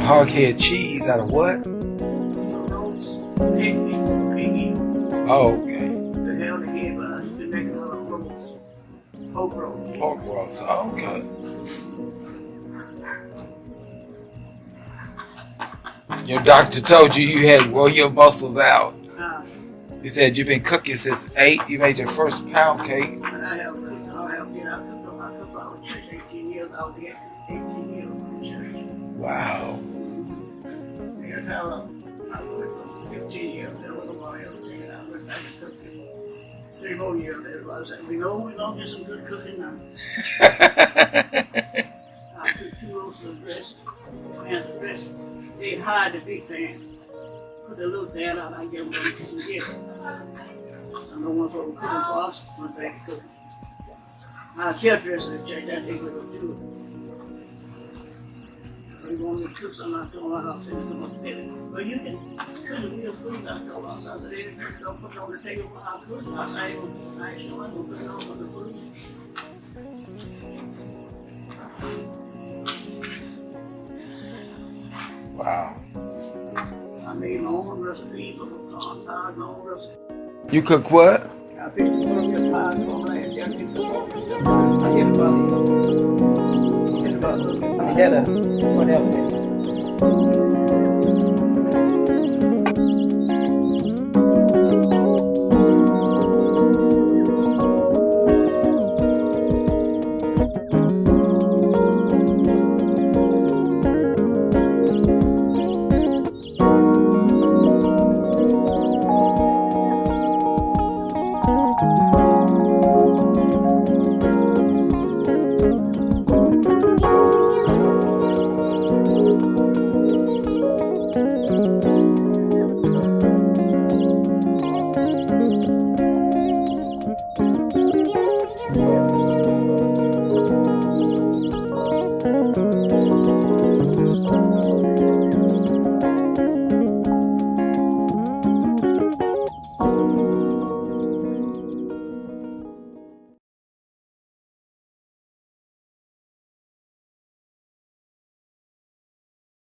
Hoghead cheese out of what? Those pig feet, piggy. Oh, okay. The hell the head, but I used to make rolls. Pork rolls. Pork rolls. Oh, okay. Your doctor told you you had wore your muscles out. He said you've been cooking since 8. You made your first pound cake. I have cooked. I cooked out of church 18 years. I was there 18 years from church. Wow. And I worked for 15 years. There was nobody else taking out. I went back and cooked 3 more years. Everybody said, we know get some good cooking now. I cooked 2 roasts of breast. Pans of breast. They hide the big pan. Put the little pan out. I give them some get. I know one for cooking for us, one back cooking. I kept dressing at church that they would do it. They want me to cook something, I told them I'll finish them up together. But you can cook real food, I told them. I said, they don't put it on the table when I cook. I said, I ain't gonna put it on the food. Wow. I made my own recipe for the corn pies, my own recipe. You cook what? I fixed one of your pies for last year. I fixed them all. I get about what else?